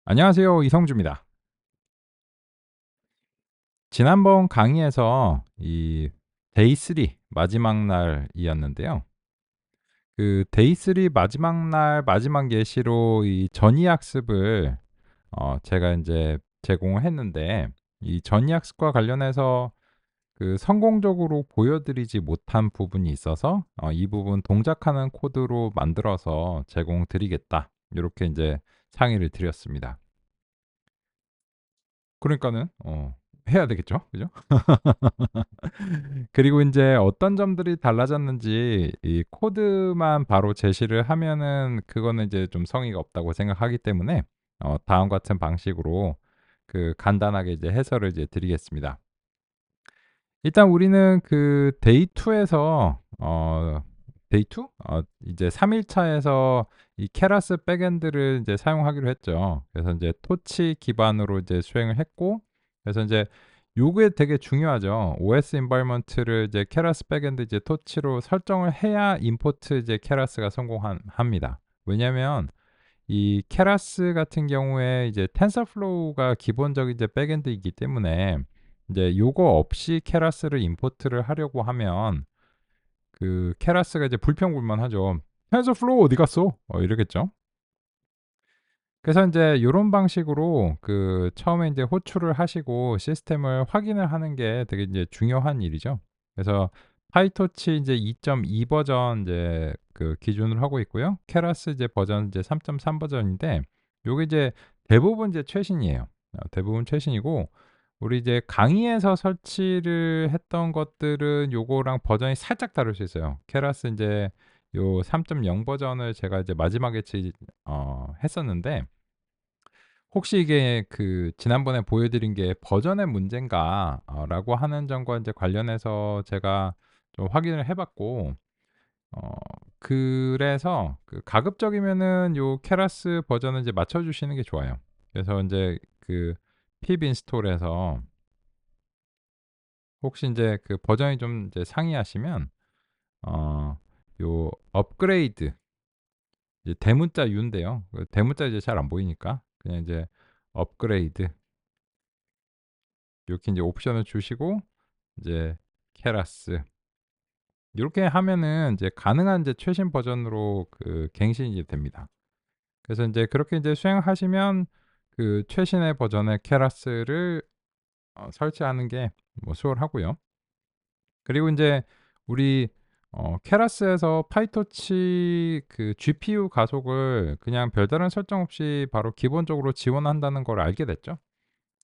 안녕하세요. 이성주입니다. 지난번 강의에서 이 데이 3 마지막 날이었는데요. 그 데이 3 마지막 날 마지막 예시로 이 전이 학습을 제가 이제 제공을 했는데, 이 전이 학습과 관련해서 그 성공적으로 보여드리지 못한 부분이 있어서 이 부분 동작하는 코드로 만들어서 제공 드리겠다, 이렇게 이제 상의를 드렸습니다. 그러니까는 해야 되겠죠. 그죠? 그리고 이제 어떤 점들이 달라졌는지 이 코드만 바로 제시를 하면은 그거는 이제 좀 성의가 없다고 생각하기 때문에 다음 같은 방식으로 그 간단하게 이제 해설을 이제 드리겠습니다. 일단 우리는 그 데이 2 에서 데이 2? 이제 3 일차에서 이 케라스 백엔드를 이제 사용하기로 했죠. 그래서 인제 토치 기반으로 이제 수행을 했고, 그래서 인제 요게 되게 중요하죠. OS environment를 이제 케라스 백엔드 이제 토치로 설정을 해야 임포트 이제 케라스가 성공한 합니다. 왜냐면 이 케라스 같은 경우에 이제 텐서플로우가 기본적인 이제 백엔드이기 때문에 이제 요거 없이 케라스를 임포트를 하려고 하면 그 케라스가 이제 불평불만하죠. "텐서플로우 어디 갔어?" 이러겠죠. 그래서 인제 요런 방식으로 그 처음에 인제 호출을 하시고 시스템을 확인을 하는 게 되게 인제 중요한 일이죠. 그래서 파이토치 인제 2.2 버전 인제 그 기준으로 하고 있고요. 케라스 이제 버전 이제 3.3 버전인데, 요게 이제 대부분 이제 최신이에요. 대부분 최신이고, 우리 이제 강의에서 설치를 했던 것들은 요거랑 버전이 살짝 다를 수 있어요. 케라스 인제 요 3.0 버전을 제가 이제 마지막에 했었는데, 혹시 이게 그 지난번에 보여드린 게 '버전의 문제인가?' 라고 하는 점과 인제 관련해서 제가 좀 확인을 해 봤고, 어 그래서 그 가급적이면은 요 케라스 버전을 이제 맞춰 주시는 게 좋아요. 그래서 인제 그 pip 인스톨에서 혹시 인제 그 버전이 좀 이제 상이하시면 요 업그레이드, 이제 대문자 U인데요. 그 대문자 이제 잘 안 보이니까 그냥 이제 업그레이드 요렇게 인제 옵션을 주시고 이제 케라스 요렇게 하면은 이제 가능한 이제 최신 버전으로 그 갱신이 됩니다. 그래서 인제 그렇게 인제 수행하시면 그 최신의 버전의 케라스를 설치하는 게 뭐 수월하고요. 그리고 인제 우리 케라스에서 파이토치 그 GPU 가속을 그냥 별다른 설정 없이 바로 기본적으로 지원한다는 걸 알게 됐죠.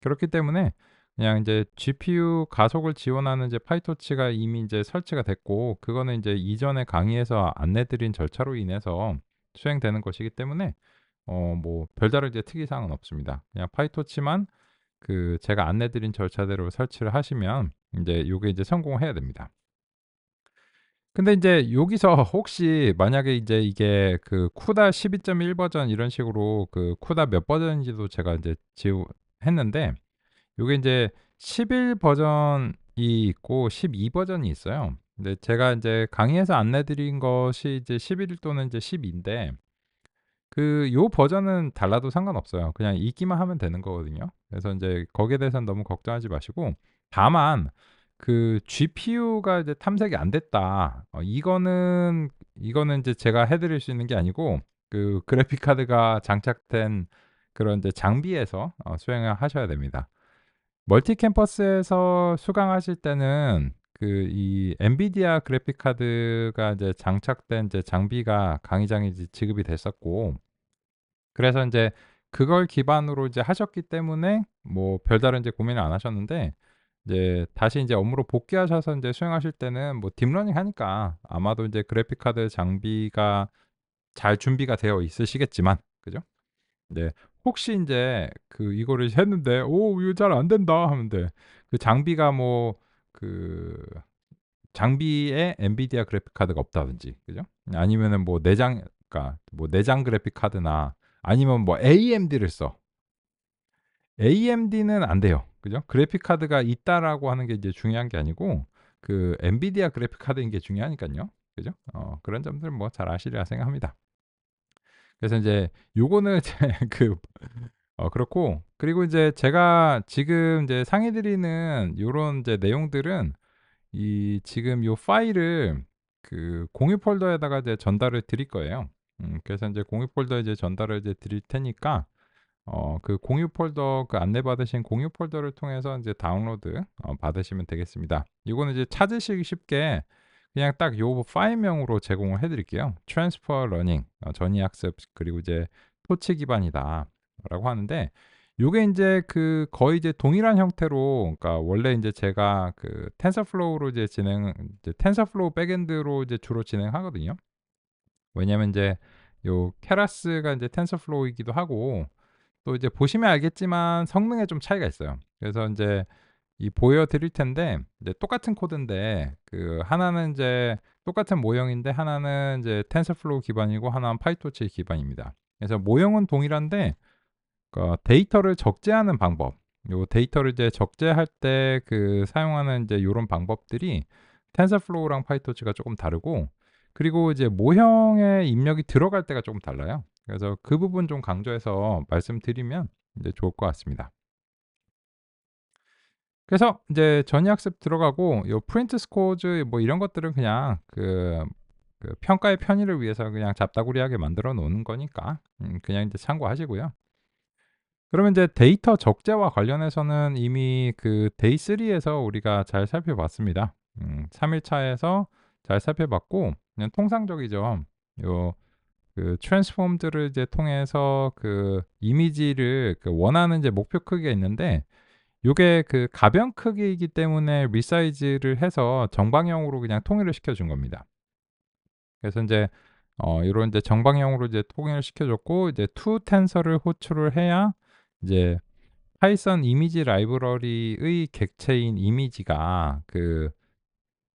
그렇기 때문에 그냥 인제 GPU 가속을 지원하는 이제 파이토치가 이미 인제 설치가 됐고, 그거는 인제 이전에 강의에서 안내 드린 절차로 인해서 수행되는 것이기 때문에 뭐 별다른 이제 특이 사항은 없습니다. 그냥 파이토치만 그 제가 안내 드린 절차대로 설치를 하시면 인제 요게 이제 성공해야 됩니다. 근데 인제 여기서 혹시 만약에 이제 이게 그 쿠다 12.1 버전 이런 식으로 그 쿠다 몇 버전인지도 제가 인제 했는데, 요게 인제 11 버전이 있고 12 버전이 있어요. 근데 제가 인제 강의에서 안내 드린 것이 이제 11 또는 이제 12 인데, 그 요 버전은 달라도 상관없어요. 그냥 읽기만 하면 되는 거거든요. 그래서 인제 거기에 대해서는 너무 걱정하지 마시고, 다만 그 GPU가 이제 탐색이 안 됐다, 이거는 인제 제가 해 드릴 수 있는 게 아니고 그 그래픽 카드가 장착된 그런 이제 장비에서 수행을 하셔야 됩니다. 멀티 캠퍼스에서 수강하실 때는 그 이 엔비디아 그래픽 카드가 이제 장착된 이제 장비가 강의장에 이제 지급이 됐었고, 그래서 인제 그걸 기반으로 이제 하셨기 때문에 뭐 별다른 이제 고민을 안 하셨는데, 이제 다시 인제 업무로 복귀하셔서 인제 수행하실 때는 뭐 딥러닝 하니까 아마도 인제 그래픽 카드 장비가 잘 준비가 되어 있으시겠지만, 그죠? 네. 혹시 인제 그 이거를 했는데 "오 이거 잘 안 된다." 하는데 그 장비가 뭐 그 장비에 엔비디아 그래픽 카드가 없다든지, 그죠? 아니면은 뭐 내장, 그러니까 뭐 내장 그래픽 카드나 아니면 뭐 AMD를 써. AMD는 안 돼요. 그죠? 그래픽 카드가 있다라고 하는 게 이제 중요한 게 아니고 그 엔비디아 그래픽 카드인 게 중요하니깐요. 그죠? 그런 점들은 뭐 잘 아시리라 생각합니다. 그래서 인제 요거는 제 그 그렇고, 그리고 이제 제가 지금 이제 상의 드리는 요런 이제 내용들은 이 지금 요 파일을 그 공유 폴더에다가 이제 전달을 드릴 거예요. 그래서 인제 공유 폴더에 이제 전달을 이제 드릴 테니까 그 공유 폴더, 그 안내받으신 공유 폴더를 통해서 인제 다운로드 받으시면 되겠습니다. 이거는 이제 찾으시기 쉽게 그냥 딱 요 파일명으로 제공을 해 드릴게요. "트랜스퍼 러닝", 전이 학습, 그리고 이제 "토치 기반이다."라고 하는데, 요게 인제 그 거의 이제 동일한 형태로, 그러니까 원래 인제 제가 그 텐서플로우로 이제 텐서플로우 백엔드로 이제 주로 진행하거든요. 왜냐면 인제 요 케라스가 인제 텐서플로우이기도 하고, 또 이제 보시면 알겠지만 성능에 좀 차이가 있어요. 그래서 인제 이 보여 드릴 텐데, 이제 똑같은 코드인데 그 하나는 인제 똑같은 모형인데 하나는 인제 텐서플로우 기반이고 하나는 파이토치 기반입니다. 그래서 모형은 동일한데 데이터를 적재하는 방법, 요 데이터를 이제 적재할 때 그 사용하는 인제 요런 방법들이 텐서플로우랑 파이토치가 쪼끔 다르고, 그리고 이제 모형에 입력이 들어갈 때가 쪼금 달라요. 그래서 그 부분 좀 강조해서 말씀드리면 이제 좋을 것 같습니다. 그래서 인제 전이학습 들어가고, 요 프린트 스코어즈 뭐 이런 것들은 그냥 그 평가의 편의를 위해서 그냥 잡다구리하게 만들어 놓은 거니까 그냥 인제 참고하시고요. 그러면 인제 데이터 적재와 관련해서는 이미 그 데이 3 에서 우리가 잘 살펴봤습니다. 3 일차에서 잘 살펴봤고, 그냥 통상적이죠. 요 그 트랜스폼들을 이제 통해서 그 이미지를 그 원하는 이제 목표 크기가 있는데, 요게 그 가변 크기이기 때문에 리사이즈를 해서 정방향으로 그냥 통일을 시켜 준 겁니다. 그래서 인제 요런 이제 정방향으로 이제 통일을 시켜 줬고, 이제 to 텐서를 호출을 해야 이제 파이썬 이미지 라이브러리의 객체인 이미지가 그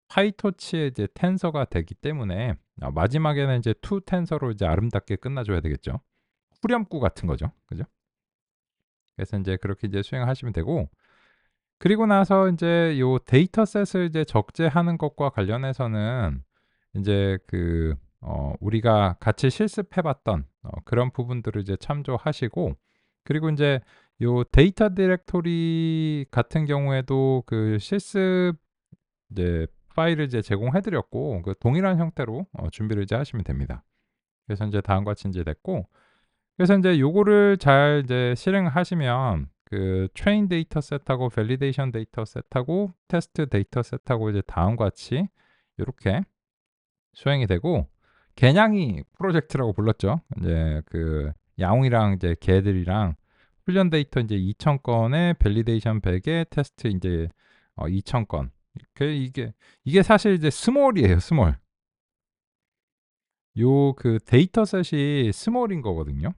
파이토치의 이제 텐서가 되기 때문에 마지막에는 이제 to 텐서로 이제 아름답게 끝나 줘야 되겠죠. 후렴구 같은 거죠. 그죠? 그래서 인제 그렇게 이제 수행하시면 되고, 그리고 나서 인제 요 데이터셋을 이제 적재하는 것과 관련해서는 인제 우리가 같이 실습해 봤던 그런 부분들을 이제 참조하시고, 그리고 인제 요 데이터 디렉토리 같은 경우에도 그 실습 이제 파일을 이제 제공해 드렸고, 그 동일한 형태로 준비를 이제 하시면 됩니다. 그래서 인제 다음과 같이 인제 됐고, 그래서 인제 요거를 잘 이제 실행하시면 그 트레인 데이터 셋하고 밸리데이션 데이터 셋하고 테스트 데이터 셋하고 이제 다음과 같이 요렇게 수행이 되고, 개냥이 프로젝트라고 불렀죠. 인제 그 야옹이랑 이제 개들이랑 훈련 데이터 인제 2,000 건에 밸리데이션 100에 테스트 인제 2,000 건. 이게 사실 이제 스몰이에요, 스몰. 요 그 데이터셋이 스몰인 거거든요.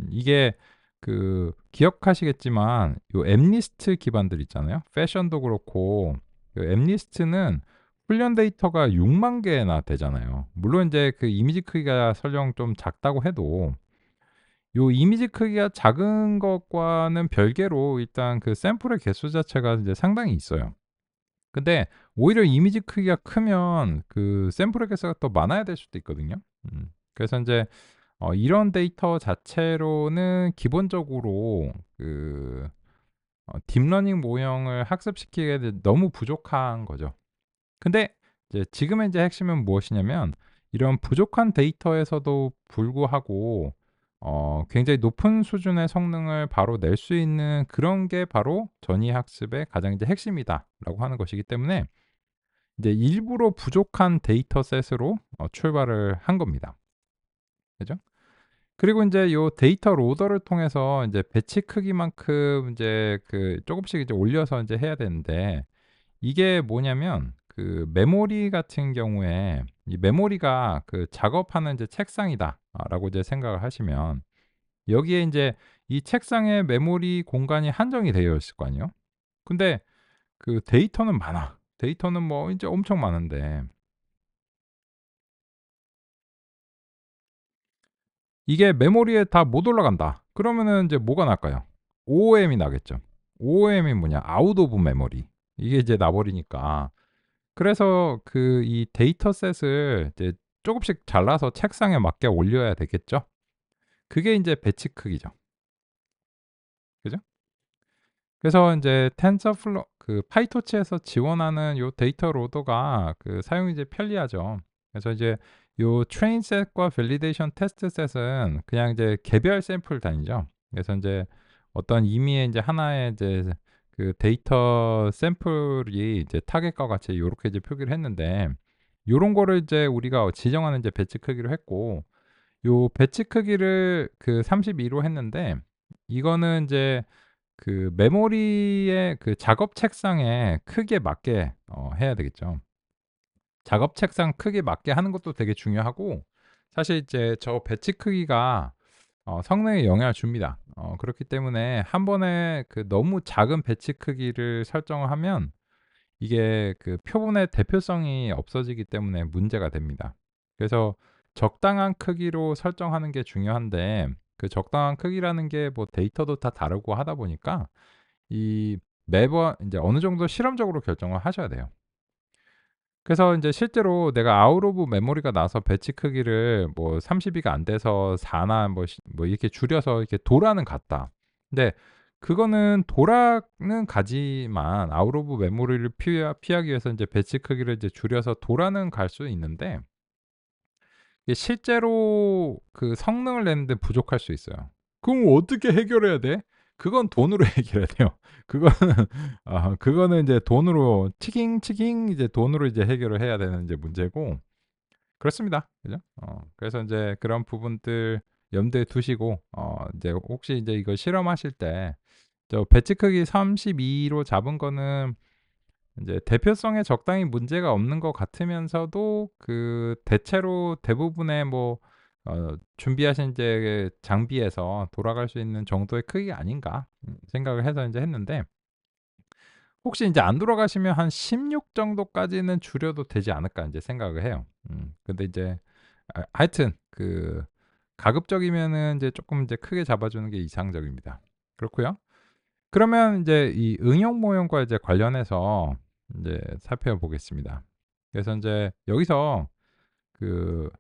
이게 그 기억하시겠지만 요 엠리스트 기반들 있잖아요. 패션도 그렇고 그 엠리스트는 훈련 데이터가 6만 개나 되잖아요. 물론 인제 그 이미지 크기가 설령 좀 작다고 해도 요 이미지 크기가 작은 것과는 별개로 일단 그 샘플의 개수 자체가 이제 상당히 있어요. 근데 오히려 이미지 크기가 크면 그 샘플의 개수가 더 많아야 될 수도 있거든요. 그래서 인제 이런 데이터 자체로는 기본적으로 그 딥러닝 모형을 학습시키기에는 너무 부족한 거죠. 근데 이제 지금의 인제 핵심은 무엇이냐면, 이런 부족한 데이터에서도 불구하고 굉장히 높은 수준의 성능을 바로 낼 수 있는 그런 게 바로 전이 학습의 가장 이제 핵심이다라고 하는 것이기 때문에 이제 일부러 부족한 데이터셋으로 출발을 한 겁니다. 그죠? 그리고 인제 요 데이터 로더를 통해서 인제 배치 크기만큼 인제 그 쪼금씩 이제 올려서 인제 해야 되는데, 이게 뭐냐면 그 메모리 같은 경우에 이 메모리가 그 '작업하는 이제 책상이다.'라고 이제 생각을 하시면, 여기에 인제 이 책상에 메모리 공간이 한정이 되어 있을 거 아니에요. 근데 그 데이터는 많아. 데이터는 뭐 인제 엄청 많은데 이게 메모리에 다 못 올라간다. 그러면은 인제 뭐가 날까요? OOM이 나겠죠. OOM이 뭐냐? 아웃 오브 메모리. 이게 이제 나 버리니까. 그래서 그 이 데이터셋을 이제 쪼금씩 잘라서 책상에 맞게 올려야 되겠죠. 그게 인제 배치 크기죠. 그래서 인제 텐서플로 그 파이토치에서 지원하는 요 데이터 로더가 그 사용이 이제 편리하죠. 그래서 이제 요 트레인 셋과 밸리데이션 테스트 셋은 그냥 이제 개별 샘플 단위죠. 그래서 인제 어떤 임의의 인제 하나의 이제 그 데이터 샘플이 이제 타겟과 같이 요렇게 이제 표기를 했는데, 요런 거를 이제 우리가 지정하는 이제 배치 크기로 했고, 요 배치 크기를 그 32로 했는데, 이거는 인제 그 메모리의 그 작업 책상의 크기에 맞게 해야 되겠죠. 작업 책상 크기에 맞게 하는 것도 되게 중요하고, 사실 이제 저 배치 크기가 성능에 영향을 줍니다. 그렇기 때문에 한 번에 그 너무 작은 배치 크기를 설정을 하면 이게 그 표본의 대표성이 없어지기 때문에 문제가 됩니다. 그래서 적당한 크기로 설정하는 게 중요한데, 그 적당한 크기라는 게 뭐 데이터도 다 다르고 하다 보니까 이 매번 인제 어느 정도 실험적으로 결정을 하셔야 돼요. 그래서 인제 실제로 내가 아웃 오브 메모리가 나서 배치 크기를 뭐 32가 안 돼서 4나 뭐 이렇게 줄여서 이렇게 도라는 갔다. 근데 그거는 도라는 가지만 아웃 오브 메모리를 피하기 위해서 인제 배치 크기를 이제 줄여서 도라는 갈 수 있는데, 이게 실제로 그 성능을 내는데 부족할 수 있어요. 그럼 어떻게 해결해야 돼? 그건 돈으로 해결해야 돼요. 그거는 그거는 인제 돈으로 치깅 이제 돈으로 이제 해결을 해야 되는 이제 문제고, 그렇습니다. 그죠? 그래서 인제 그런 부분들 염두에 두시고 인제 혹시 인제 이거 실험하실 때 저 배치 크기 32로 잡은 거는 인제 대표성에 적당히 문제가 없는 것 같으면서도 그 대체로 대부분의 뭐 준비하신 이제 장비에서 돌아갈 수 있는 정도의 크기가 아닌가 생각을 해서 인제 했는데, 혹시 인제 안 돌아가시면 한 16 정도까지는 줄여도 되지 않을까 인제 생각을 해요. 근데 이제 하여튼 그 가급적이면은 인제 쪼끔 인제 크게 잡아 주는 게 이상적입니다. 그렇고요. 그러면 인제 이 응용 모형과 이제 관련해서 인제 살펴보겠습니다. 그래서 인제 여기서 그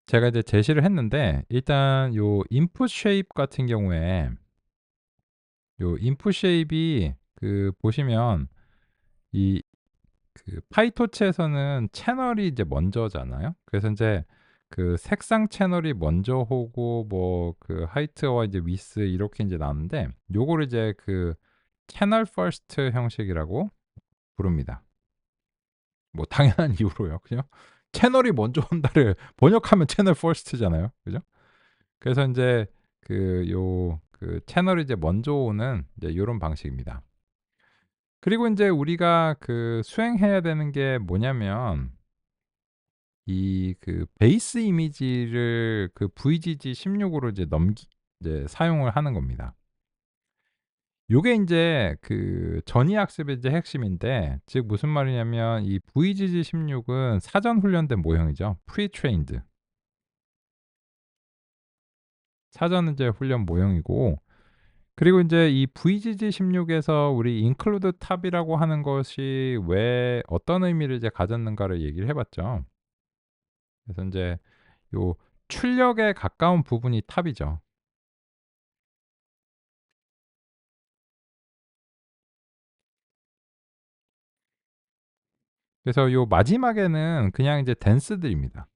제가 이제 제시를 했는데, 일단 요 input shape 같은 경우에 요 input shape이 그 보시면 이 그 파이토치에서는 채널이 이제 먼저잖아요. 그래서 인제 그 색상 채널이 먼저 오고 뭐 그 하이트와 이제 위스 이렇게 인제 나오는데, 요거를 이제 그 채널 퍼스트 형식이라고 부릅니다. 뭐 당연한 이유로요. 그죠? 채널이 먼저 온다를 번역하면 채널 퍼스트잖아요. 그죠? 그래서 인제 그 채널이 이제 먼저 오는 이제 요런 방식입니다. 그리고 인제 우리가 그 수행해야 되는 게 뭐냐면, 이 그 베이스 이미지를 그 VGG16 으로 이제 사용을 하는 겁니다. 요게 인제 그 전이 학습의 이제 핵심인데, 즉 무슨 말이냐면 이 VGG16은 사전 훈련된 모형이죠. Pre-trained. 사전 이제 훈련 모형이고, 그리고 인제 이 VGG16에서 우리 include tab이라고 하는 것이 왜 어떤 의미를 이제 가졌는가를 얘기를 해 봤죠. 그래서 인제 요 출력에 가까운 부분이 탑이죠. 그래서 요 마지막에는 그냥 이제 댄스들입니다.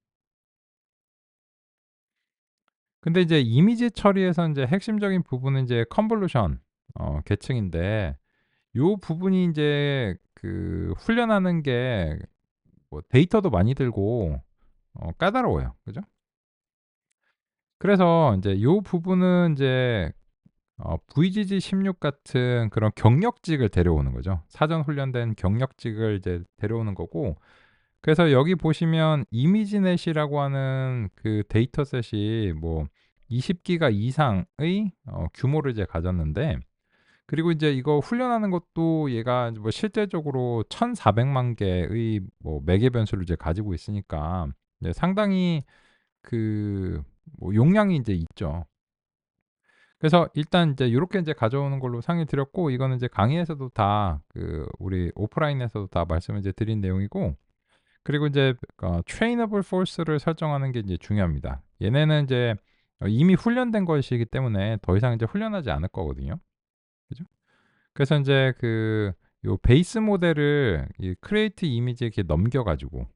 근데 이제 이미지 처리에서 인제 핵심적인 부분은 이제 컨볼루션 계층인데, 요 부분이 인제 그 훈련하는 게 뭐 데이터도 많이 들고 까다로워요. 그죠? 그래서 인제 요 부분은 인제 VGG16 같은 그런 경력직을 데려오는 거죠. 사전 훈련된 경력직을 이제 데려오는 거고, 그래서 여기 보시면 이미지넷이라고 하는 그 데이터셋이 뭐 20 기가 이상의 규모를 이제 가졌는데, 그리고 이제 이거 훈련하는 것도 얘가 뭐 실제적으로 1,400만 개의 뭐 매개 변수를 이제 가지고 있으니까 네 상당히 그 뭐 용량이 이제 있죠. 그래서 일단 이제 요렇게 인제 가져오는 걸로 상의 드렸고, 이거는 이제 강의에서도 다 그 우리 오프라인에서도 다 말씀을 이제 드린 내용이고, 그리고 인제 trainable force를 설정하는 게 이제 중요합니다. 얘네는 인제 이미 훈련된 것이기 때문에 더 이상 이제 훈련하지 않을 거거든요. 그죠? 그래서 인제 요 베이스 모델을 이 크리에이트 이미지에 이렇게 넘겨 가지고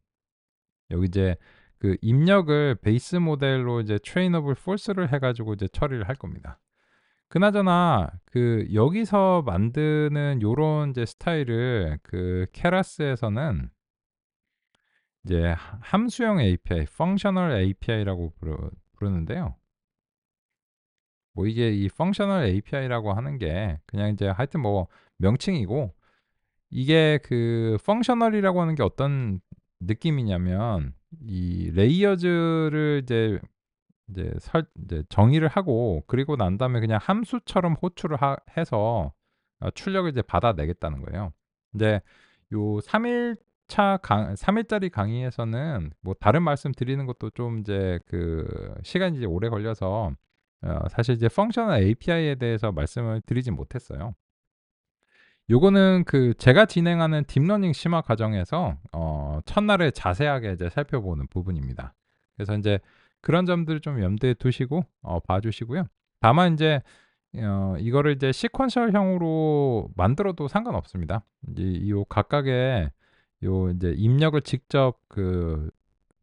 여기 이제 입력을 베이스 모델로 이제 trainable false를 해 가지고 이제 처리를 할 겁니다. 그나저나 여기서 만드는 요런 이제 스타일을 케라스에서는 이제 함수형 API, functional API라고 부르는데요. 뭐 이게 이 functional API라고 하는 게 그냥 이제 하여튼 뭐 명칭이고, 이게 functional이라고 하는 게 어떤 느낌이냐면 이 레이어즈를 이제 정의를 하고, 그리고 난 다음에 그냥 함수처럼 호출을 해서 출력을 이제 받아내겠다는 거예요. 근데 요 3 일짜리 강의에서는 뭐 다른 말씀 드리는 것도 좀 이제 시간이 이제 오래 걸려서 사실 이제 펑셔널 API에 대해서 말씀을 드리진 못했어요. 요거는 제가 진행하는 딥러닝 심화 과정에서 첫날에 자세하게 이제 살펴보는 부분입니다. 그래서 인제 그런 점들을 좀 염두에 두시고 봐 주시고요. 다만 인제 이거를 이제 시퀀셜형으로 만들어도 상관없습니다. 이 요 각각의 요 인제 입력을 직접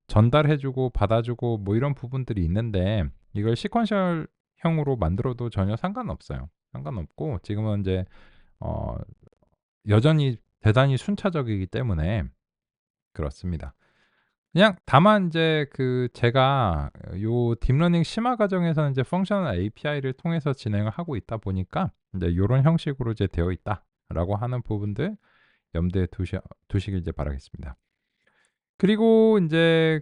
전달해 주고 받아 주고 뭐 이런 부분들이 있는데, 이걸 시퀀셜형으로 만들어도 전혀 상관없어요. 상관없고, 지금은 인제 어 여전히 대단히 순차적이기 때문에 그렇습니다. 그냥 다만 인제 제가 요 딥러닝 심화 과정에서는 이제 펑셔널 API를 통해서 진행을 하고 있다 보니까 인제 요런 형식으로 이제 되어 있다라고 하는 부분들 염두에 두시길 이제 바라겠습니다. 그리고 인제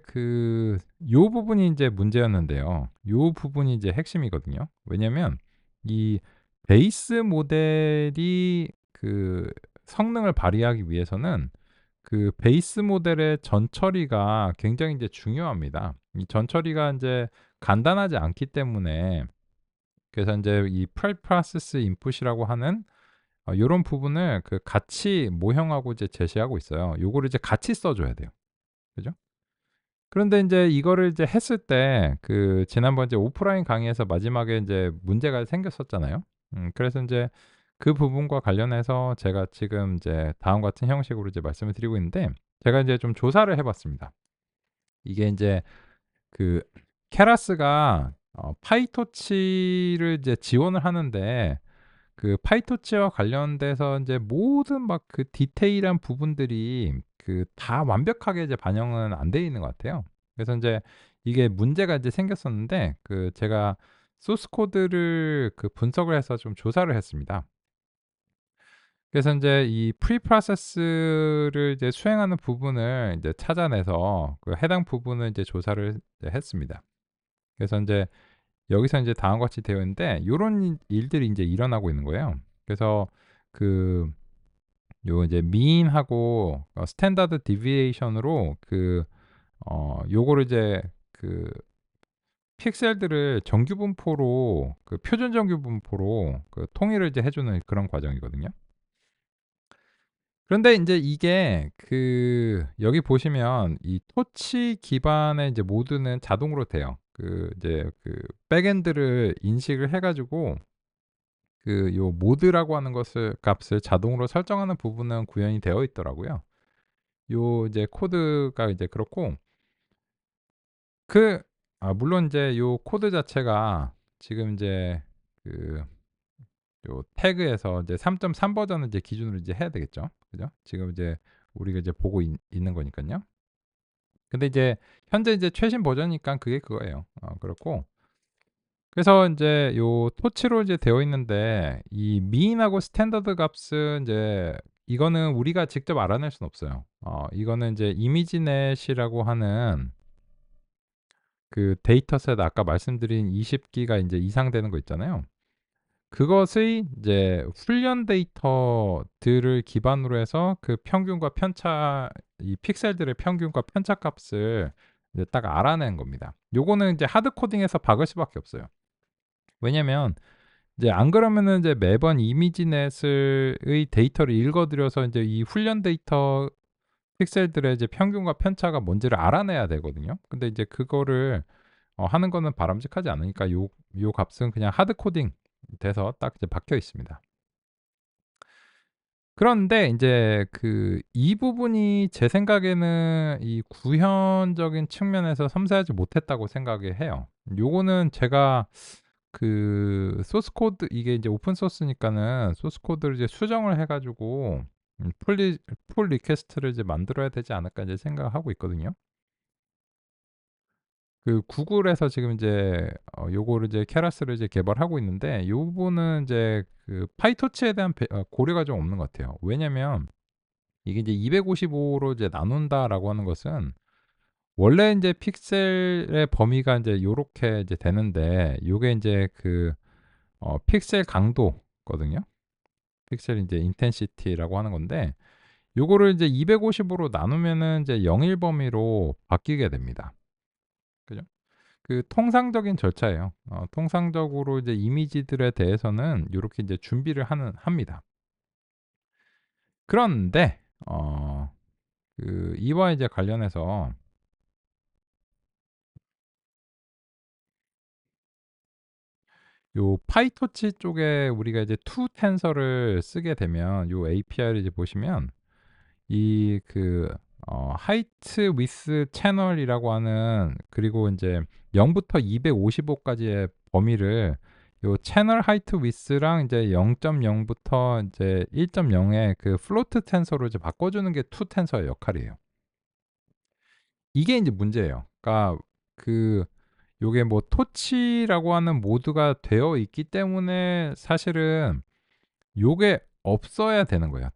요 부분이 인제 문제였는데요. 요 부분이 이제 핵심이거든요. 왜냐면 이 베이스 모델이 성능을 발휘하기 위해서는 베이스 모델의 전처리가 굉장히 이제 중요합니다. 이 전처리가 인제 간단하지 않기 때문에, 그래서 인제 이 프리프로세스 인풋이라고 하는 요런 부분을 같이 모형하고 이제 제시하고 있어요. 요거를 이제 같이 써 줘야 돼요. 그죠? 그런데 인제 이거를 이제 했을 때 지난번 이제 오프라인 강의에서 마지막에 인제 문제가 생겼었잖아요. 그래서 인제 그 부분과 관련해서 제가 지금 이제 다음과 같은 형식으로 이제 말씀을 드리고 있는데, 제가 인제 좀 조사를 해 봤습니다. 이게 인제 그 케라스가 파이토치를 이제 지원을 하는데, 파이토치와 관련돼서 인제 모든 막 디테일한 부분들이 다 완벽하게 이제 반영은 안 돼 있는 것 같아요. 그래서 인제 이게 문제가 이제 생겼었는데, 제가 소스 코드를 분석을 해서 좀 조사를 했습니다. 그래서 인제 이 프리프로세스를 이제 수행하는 부분을 이제 찾아내서 해당 부분을 이제 조사를 이제 했습니다. 그래서 인제 여기서 인제 다음과 같이 되어 있는데, 요런 일들이 인제 일어나고 있는 거예요. 그래서 그 요 이제 mean하고 standard deviation으로 요거를 이제 그 픽셀들을 정규 분포로 표준 정규 분포로 통일을 이제 해 주는 그런 과정이거든요. 그런데 인제 이게 여기 보시면 이 토치 기반의 이제 모드는 자동으로 돼요. 이제 백엔드를 인식을 해 가지고 요 모드라고 하는 것을 값을 자동으로 설정하는 부분은 구현이 되어 있더라고요. 요 이제 코드가 이제 그렇고, 그 물론 인제 요 코드 자체가 지금 인제 그 요 태그에서 이제 3.3 버전을 이제 기준으로 이제 해야 되겠죠. 그죠? 지금 이제 우리가 이제 보고 있는 거니깐요. 근데 이제 현재 이제 최신 버전이니까 그게 그거예요. 그렇고, 그래서 인제 요 토치로 이제 되어 있는데, 이 mean하고 standard 값은 인제 이거는 우리가 직접 알아낼 수는 없어요. 이거는 인제 이미지넷이라고 하는 데이터셋, 아까 말씀드린 20 기가 인제 이상 되는 거 있잖아요. 그것의 이제 훈련 데이터들을 기반으로 해서 평균과 편차, 이 픽셀들의 평균과 편차 값을 이제 딱 알아낸 겁니다. 요거는 이제 하드 코딩해서 박을 수밖에 없어요. 왜냐면 이제 안 그러면은 이제 매번 이미지넷을 의 데이터를 읽어 들여서 인제 이 훈련 데이터 픽셀들의 이제 평균과 편차가 뭔지를 알아내야 되거든요. 근데 이제 그거를 하는 거는 바람직하지 않으니까 요 값은 그냥 하드 코딩 돼서 딱 이제 박혀 있습니다. 그런데 인제 이 부분이 제 생각에는 이 구현적인 측면에서 섬세하지 못했다고 생각을 해요. 요거는 제가 소스 코드 이게 이제 오픈 소스니까는 소스 코드를 이제 수정을 해 가지고 풀 리퀘스트를 이제 만들어야 되지 않을까 이제 생각을 하고 있거든요. 구글에서 지금 이제 요거를 이제 케라스를 이제 개발하고 있는데 요 부분은 인제 파이토치에 대한 고려가 좀 없는 것 같아요. 왜냐면 이게 이제 "255로 이제 나눈다."라고 하는 것은 원래 인제 픽셀의 범위가 인제 요렇게 이제 되는데 요게 인제 픽셀 강도거든요. 픽셀 인제 인텐시티라고 하는 건데 요거를 이제 255로 나누면은 이제 0일 범위로 바뀌게 됩니다. 그죠? 통상적인 절차예요. 통상적으로 이제 이미지들에 대해서는 요렇게 이제 준비를 합니다. 그런데 이와 이제 관련해서 요 파이토치 쪽에 우리가 이제 to 텐서를 쓰게 되면 요 API를 이제 보시면 이 height width 채널이라고 하는 그리고 인제 0 부터 255 까지의 범위를 요 채널 height width랑 인제 0.0 부터 인제 1.0의 float 텐서로 이제 바꿔 주는 게 to 텐서의 역할이에요. 이게 인제 문제예요. 그러니까 그 요게 뭐 토치라고 하는 모드가 되어 있기 때문에 사실은 요게 없어야 되는 거예요.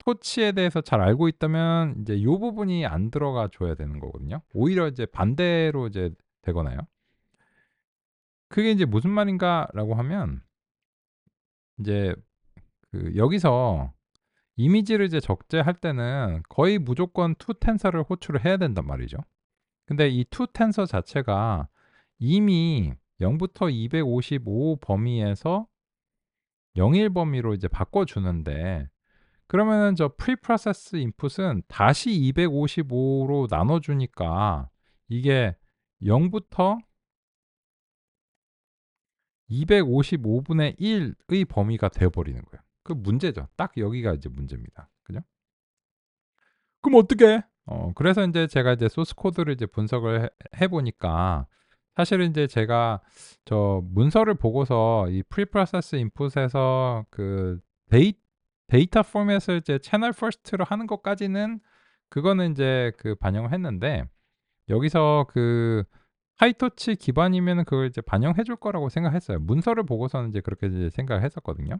토치에 대해서 잘 알고 있다면 인제 요 부분이 안 들어가 줘야 되는 거거든요. 오히려 이제 반대로 이제 되거나요. 그게 인제 무슨 말인가라고 하면 인제 여기서 이미지를 이제 적재할 때는 거의 무조건 to 텐서를 호출을 해야 된단 말이죠. 근데 이 to 텐서 자체가 이미 0 부터 255 범위에서 0일 범위로 이제 바꿔 주는데 그러면은 저 프리프로세스 인풋은 다시 255로 나눠 주니까 이게 0 부터 255 분의 1의 범위가 되어 버리는 거예요. 문제죠. 딱 여기가 이제 문제입니다. 그죠? 그럼 어떡해? 그래서 인제 제가 이제 소스 코드를 이제 분석을 해 보니까 사실은 인제 제가 저 문서를 보고서 이 프리프로세스 인풋에서 데이 데이터 포맷을 이제 채널 퍼스트로 하는 것까지는 그거는 인제 반영을 했는데 여기서 하이터치 기반이면은 그걸 이제 반영해 줄 거라고 생각했어요. 문서를 보고서는 이제 그렇게 이제 생각을 했었거든요.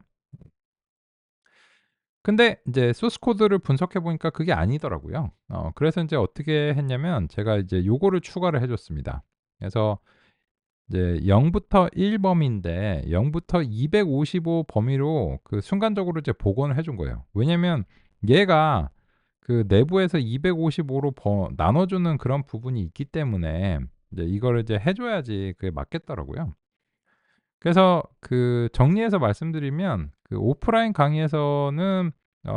근데 인제 소스 코드를 분석해 보니까 그게 아니더라고요. 그래서 인제 어떻게 했냐면 제가 이제 요거를 추가를 해 줬습니다. 그래서 이제 0 부터 1 범위인데 0 부터 255 범위로 순간적으로 이제 복원을 해 준 거예요. 왜냐면 얘가 내부에서 255로 나눠 주는 그런 부분이 있기 때문에 이제 이거를 이제 해 줘야지 그게 맞겠더라고요. 그래서 정리해서 말씀드리면 오프라인 강의에서는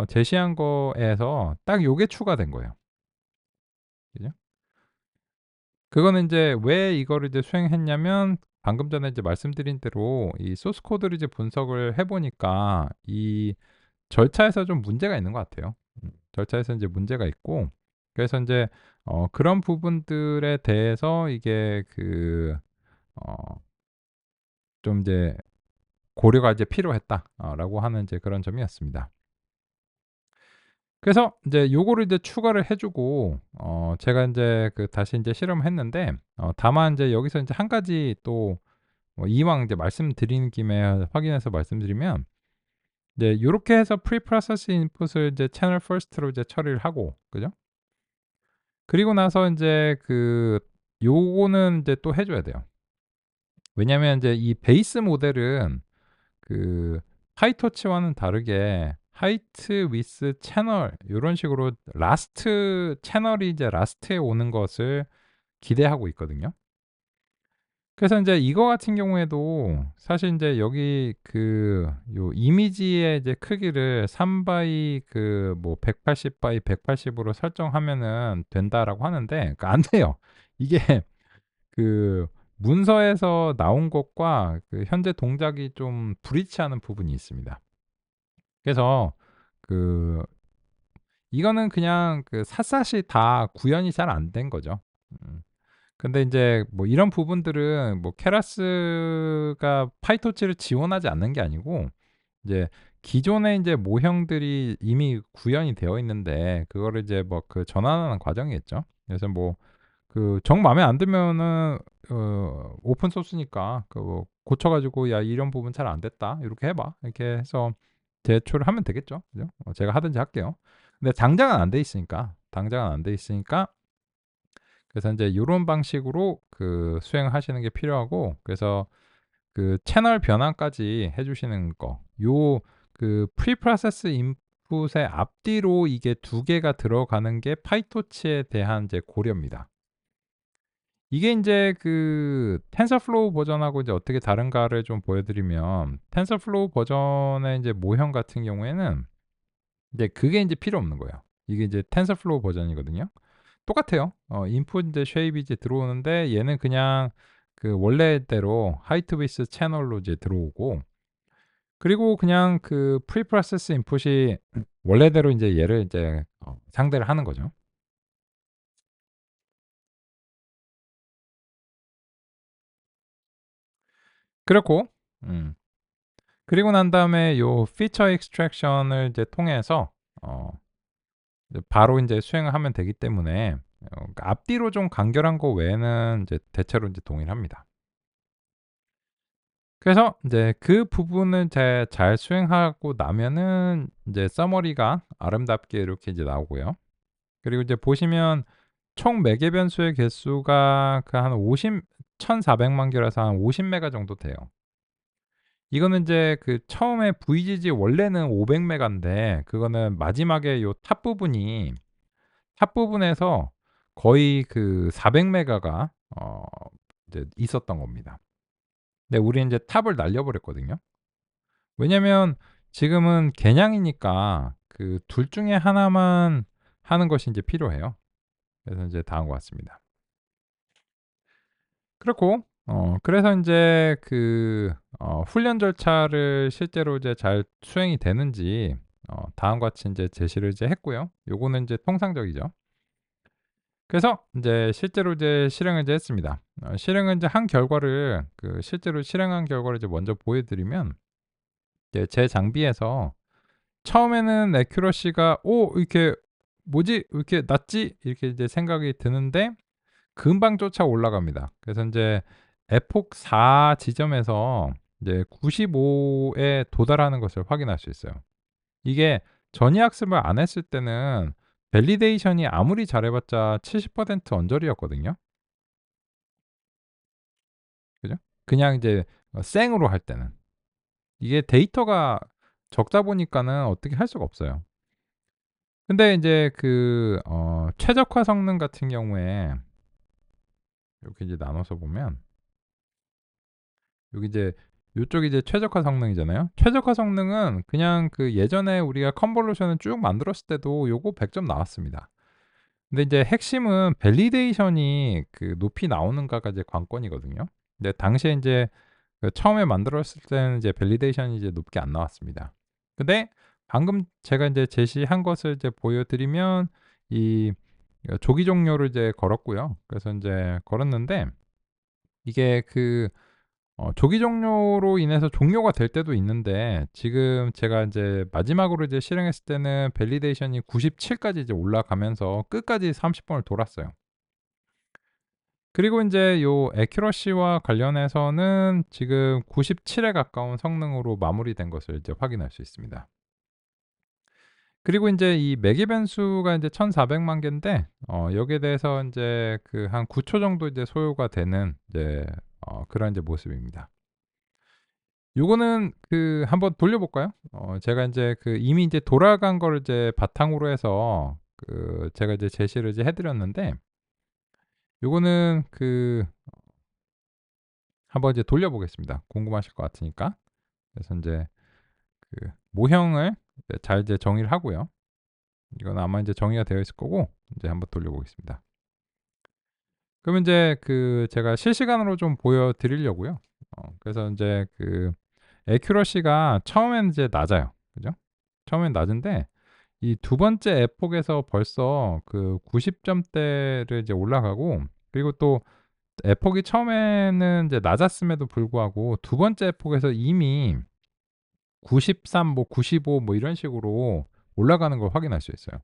제시한 거에서 딱 요게 추가된 거예요. 그죠? 그거는 인제 왜 이거를 이제 수행했냐면 방금 전에 이제 말씀드린 대로 이 소스 코드를 이제 분석을 해 보니까 이 절차에서 좀 문제가 있는 것 같아요. 절차에서 인제 문제가 있고 그래서 인제 그런 부분들에 대해서 이게 어 좀 이제 고려가 이제 필요했다. 라고 하는 이제 그런 점이었습니다. 그래서 인제 요거를 이제 추가를 해 주고 제가 인제 다시 인제 실험을 했는데 다만 인제 여기서 인제 한 가지 또 이왕 이제 말씀드리는 김에 확인해서 말씀드리면 이제 요렇게 해서 프리프로세스 인풋을 이제 채널 퍼스트로 이제 처리를 하고 그죠? 그리고 나서 인제 요거는 인제 또 해 줘야 돼요. 왜냐하면 인제 이 베이스 모델은 파이토치와는 다르게 하이트 위스 채널 요런 식으로 라스트 채널이 이제 라스트에 오는 것을 기대하고 있거든요. 그래서 인제 이거 같은 경우에도 사실 인제 여기 요 이미지의 이제 크기를 3 바이 180 바이 180 으로 설정하면은 된다라고 하는데 안 돼요. 이게 그 문서에서 나온 것과 현재 동작이 좀 불일치하는 부분이 있습니다. 그래서 그 이거는 그냥 그 샅샅이 다 구현이 잘 안 된 거죠. 음. 근데 인제 뭐 이런 부분들은 뭐 케라스가 파이토치를 지원하지 않는 게 아니고 이제 기존의 인제 모형들이 이미 구현이 되어 있는데 그거를 이제 뭐 그 전환하는 과정이겠죠. 그래서 뭐 그 정 마음에 안 들면은 오픈 소스니까 그 뭐 고쳐 가지고 "야 이런 부분 잘 안 됐다. 요렇게 해 봐." 이렇게 해서 제출을 하면 되겠죠. 그죠? 제가 하든지 할게요. 근데 당장은 안 돼 있으니까, 당장은 안 돼 있으니까 그래서 인제 요런 방식으로 그 수행하시는 게 필요하고 그래서 그 채널 변환까지 해 주시는 거. 요 그 프리프로세스 인풋의 앞뒤로 이게 두 개가 들어가는 게 파이토치에 대한 이제 고려입니다. 이게 인제 그 텐서플로우 버전하고 이제 어떻게 다른가를 좀 보여 드리면 텐서플로우 버전의 인제 모형 같은 경우에는 이제 그게 인제 필요 없는 거예요. 이게 이제 텐서플로우 버전이거든요. 똑같아요. 인풋 인제 쉐입이 이제 들어오는데 얘는 그냥 그 원래대로 하이트 위스 채널로 이제 들어오고 그리고 그냥 그 프리프로세스 인풋이 원래대로 인제 얘를 이제 상대를 하는 거죠. 그렇고 그리고 난 다음에 요 피처 익스트랙션을 이제 통해서 어 이제 바로 인제 수행을 하면 되기 때문에 그러니까 앞뒤로 좀 간결한 거 외에는 이제 대체로 인제 동일합니다. 그래서 인제 그 부분을 잘 수행하고 나면은 인제 서머리가 아름답게 이렇게 이제 나오고요. 그리고 이제 보시면 총 매개 변수의 개수가 그 한 1,400만 개라서 한 50 메가 정도 돼요. 이거는 인제 그 처음에 VGG 원래는 500 메가인데 그거는 마지막에 요 탑 부분에서 거의 그 400 메가가 이제 있었던 겁니다. 근데 우리는 인제 탑을 날려 버렸거든요. 왜냐면 지금은 개량이니까 그 둘 중에 하나만 하는 것이 인제 필요해요. 그래서 인제 다 한 것 같습니다. 그렇고 그래서 인제 그 훈련 절차를 실제로 이제 잘 수행이 되는지 다음과 같이 인제 제시를 이제 했고요. 요거는 인제 통상적이죠. 그래서 인제 실제로 이제 실행을 이제 했습니다. 실행을 인제 한 결과를 그 실제로 실행한 결과를 이제 먼저 보여 드리면 이제 제 장비에서 처음에는 애큐러시가 '오 이렇게 뭐지? 왜 이렇게 낮지?' 이렇게 이제 생각이 드는데 금방 쫓아 올라갑니다. 그래서 인제 에폭 4 지점에서 이제 95에 도달하는 것을 확인할 수 있어요. 이게 전위 학습을 안 했을 때는 밸리데이션이 아무리 잘해 봤자 70% 언저리였거든요. 그죠? 그냥 이제 생으로 할 때는. 이게 데이터가 적다 보니까는 어떻게 할 수가 없어요. 근데 인제 그 최적화 성능 같은 경우에 이렇게 이제 나눠서 보면 여기 이제 요쪽이 이제 최적화 성능이잖아요. 최적화 성능은 그냥 그 예전에 우리가 컨볼루션을 쭉 만들었을 때도 요거 100점 나왔습니다. 근데 이제 핵심은 밸리데이션이 그 높이 나오는가가 이제 관건이거든요. 근데 당시에 인제 그 처음에 만들었을 때는 이제 밸리데이션이 이제 높게 안 나왔습니다. 근데 방금 제가 인제 제시한 것을 이제 보여 드리면 이 조기 종료를 이제 걸었고요. 그래서 인제 걸었는데 이게 그 조기 종료로 인해서 종료가 될 때도 있는데 지금 제가 인제 마지막으로 이제 실행했을 때는 밸리데이션이 97 까지 이제 올라가면서 끝까지 30 번을 돌았어요. 그리고 인제 요 애큐러시와 관련해서는 지금 97에 가까운 성능으로 마무리된 것을 이제 확인할 수 있습니다. 그리고 인제 이 매개 변수가 인제 1,400만 개인데 여기에 대해서 인제 그 한 9초 정도 이제 소요가 되는 이제 그런 이제 모습입니다. 요거는 그 한번 돌려 볼까요? 제가 인제 그 이미 인제 돌아간 거를 이제 바탕으로 해서 그 제가 이제 제시를 이제 해 드렸는데 요거는 그 한번 이제 돌려 보겠습니다. 궁금하실 것 같으니까. 그래서 인제 그 모형을 이제 정의를 하고요. 이건 아마 인제 정의가 되어 있을 거고 인제 한번 돌려 보겠습니다. 그러면 인제 그 제가 실시간으로 좀 보여 드리려고요. 그래서 인제 그 애큐러시가 처음에는 이제 낮아요. 그죠? 처음엔 낮은데 이 두 번째 에폭에서 벌써 그 90 점대를 이제 올라가고, 그리고 또 에폭이 처음에는 이제 낮았음에도 불구하고 두 번째 에폭에서 이미 93 뭐 95 뭐 이런 식으로 올라가는 걸 확인할 수 있어요.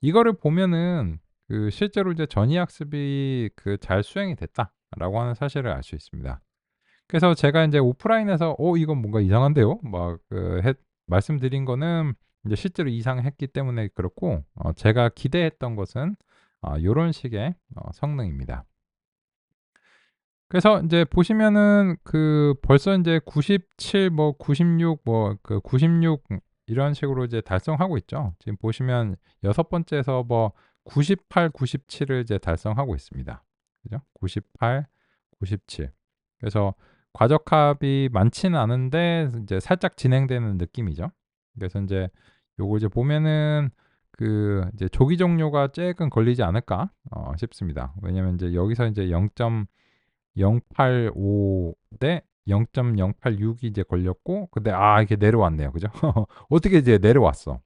이거를 보면은 그 실제로 이제 전이 학습이 그 잘 수행이 됐다라고 하는 사실을 알 수 있습니다. 그래서 제가 인제 오프라인에서 이건 뭔가 이상한데요?" 막 말씀드린 거는 인제 실제로 이상했기 때문에 그렇고, 제가 기대했던 것은 요런 식의 성능입니다. 그래서 인제 보시면은 그 벌써 인제 97 뭐 96 뭐 그 96 이런 식으로 이제 달성하고 있죠. 지금 보시면 여섯 번째에서 뭐 98, 97을 이제 달성하고 있습니다. 그죠? 98, 97. 그래서 과적합이 많지는 않은데 이제 살짝 진행되는 느낌이죠. 그래서 인제 요거 이제 보면은 그 이제 '조기 종료가 쪼끔 걸리지 않을까?' 싶습니다. 왜냐면 인제 여기서 인제 0.085 대 0.086이 이제 걸렸고, 근데 이게 내려왔네요. 그죠? 어떻게 이제 내려왔어.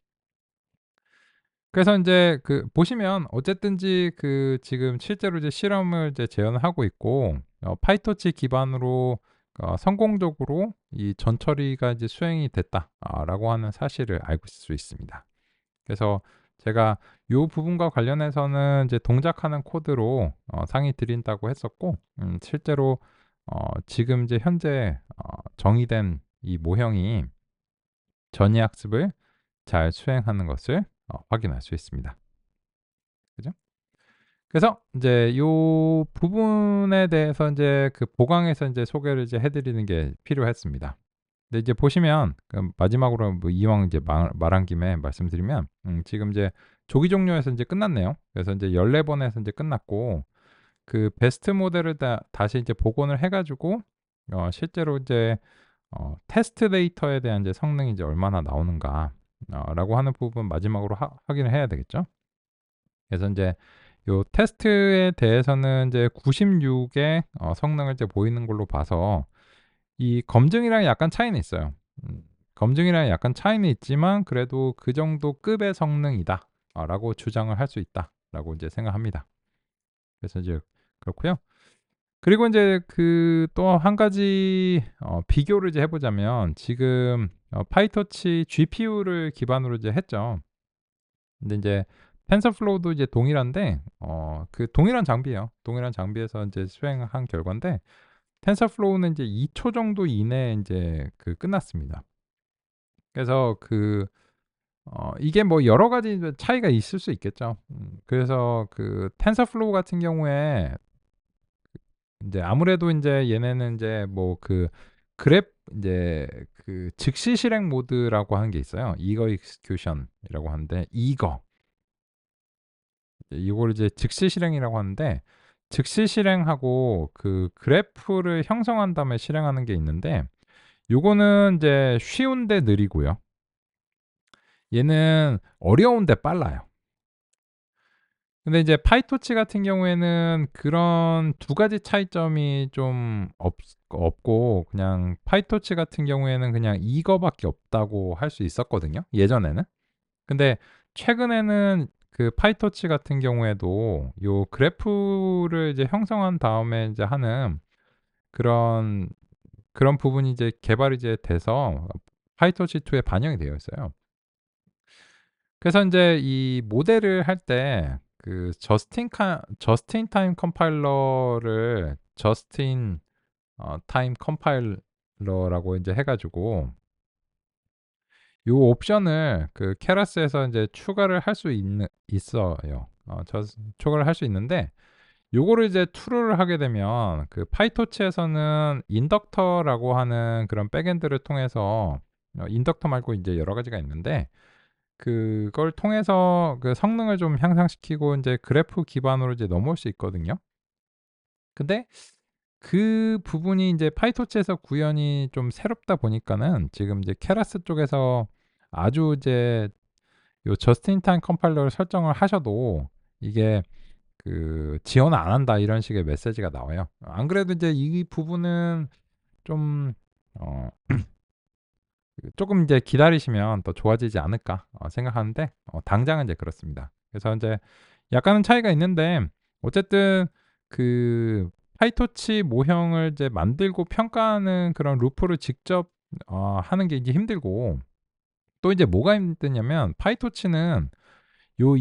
그래서 인제 그 보시면 어쨌든지 그 지금 실제로 이제 실험을 이제 재현을 하고 있고, 파이토치 기반으로 성공적으로 이 전처리가 이제 수행이 됐다라고 하는 사실을 알고 있을 수 있습니다. 그래서 제가 요 부분과 관련해서는 이제 동작하는 코드로 상의 드린다고 했었고, 실제로 지금 이제 현재 정의된 이 모형이 전이 학습을 잘 수행하는 것을 확인할 수 있습니다. 그죠? 그래서 인제 요 부분에 대해서 인제 그 보강해서 인제 소개를 이제 해 드리는 게 필요했습니다. 근데 이제 보시면 마지막으로 뭐 이왕 이제 말한 김에 말씀드리면, 지금 이제 조기 종료해서 인제 끝났네요. 그래서 인제 14번에서 인제 끝났고, 그 베스트 모델을 다시 이제 복원을 해 가지고 실제로 이제 테스트 데이터에 대한 이제 성능이 이제 얼마나 나오는가 라고 하는 부분 마지막으로 확인을 해야 되겠죠. 그래서 인제 요 테스트에 대해서는 이제 96의 성능을 이제 보이는 걸로 봐서 이 검증이랑 약간 차이는 있어요. 검증이랑 약간 차이는 있지만 그래도 '그 정도 급의 성능이다.' 라고 주장을 할 수 있다라고 이제 생각합니다. 그래서 이제 그렇고요. 그리고 인제 그 또 한 가지 비교를 이제 해 보자면, 지금 파이토치 GPU를 기반으로 이제 했죠. 근데 인제 텐서플로우도 이제 동일한데 그 동일한 장비예요. 동일한 장비에서 인제 수행한 결과인데, 텐서플로우는 인제 2초 정도 이내에 인제 그 끝났습니다. 그래서 이게 뭐 여러 가지 이제 차이가 있을 수 있겠죠. 그래서 그 텐서플로우 같은 경우에 인제 아무래도 인제 얘네는 인제 뭐 그랩 인제 그 즉시 실행 모드라고 하는 게 있어요. 이거 execution이라고 하는데, 이거를 이제 즉시 실행이라고 하는데, 즉시 실행하고 그 그래프를 형성한 다음에 실행하는 게 있는데, 요거는 인제 쉬운데 느리고요. 얘는 어려운데 빨라요. 근데 이제 파이토치 같은 경우에는 그런 두 가지 차이점이 좀 없고, 그냥 파이토치 같은 경우에는 그냥 이거밖에 없다고 할 수 있었거든요, 예전에는. 근데 최근에는 그 파이토치 같은 경우에도 요 그래프를 이제 형성한 다음에 이제 하는 그런 부분이 이제 개발이 이제 돼서 파이토치 2에 반영이 되어 있어요. 그래서 인제 이 모델을 할 때 그 저스트 인 타임 컴파일러를 타임 컴파일러라고 인제 해 가지고 요 옵션을 그 케라스에서 인제 추가를 할 수 있어요. 추가를 할 수 있는데, 요거를 이제 true를 하게 되면 그 파이토치에서는 인덕터라고 하는 그런 백엔드를 통해서 인덕터 말고 인제 여러 가지가 있는데, 그걸 통해서 그 성능을 좀 향상시키고 인제 그래프 기반으로 이제 넘어올 수 있거든요. 근데 그 부분이 인제 파이토치에서 구현이 좀 새롭다 보니까는 지금 이제 케라스 쪽에서 아주 이제 요 저스트 인 타임 컴파일러를 설정을 하셔도 이게 "지원을 안 한다." 이런 식의 메시지가 나와요. 안 그래도 인제 이 부분은 좀 어 쪼끔 이제 기다리시면 더 좋아지지 않을까 생각하는데 당장은 이제 그렇습니다. 그래서 인제 약간은 차이가 있는데 어쨌든 그 파이토치 모형을 이제 만들고 평가하는 그런 루프를 직접 하는 게 이제 힘들고, 또 이제 뭐가 힘드냐면 파이토치는 요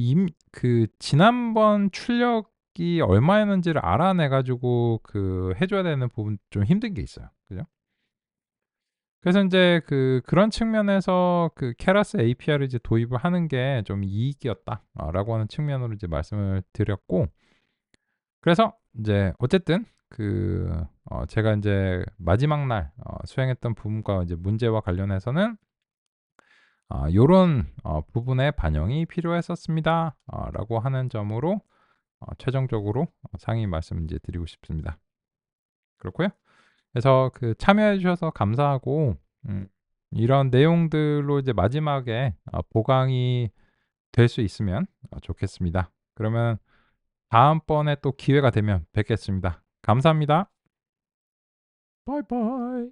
지난번 출력이 얼마였는지를 알아내 가지고 해 줘야 되는 부분 좀 힘든 게 있어요. 그죠? 그래서 인제 그런 측면에서 케라스 API를 이제 도입을 하는 게 좀 이익이었다 라고 하는 측면으로 이제 말씀을 드렸고, 그래서 인제 어쨌든 제가 인제 마지막 날 수행했던 부분과 이제 문제와 관련해서는 "요런 부분의 반영이 필요했었습니다." 라고 하는 점으로 최종적으로 상의 말씀 인제 드리고 싶습니다. 그렇고요. 그래서 참여해 주셔서 감사하고, 음 이런 내용들로 이제 마지막에 보강이 될 수 있으면 좋겠습니다. 그러면 다음번에 또 기회가 되면 뵙겠습니다. 감사합니다. 바이바이.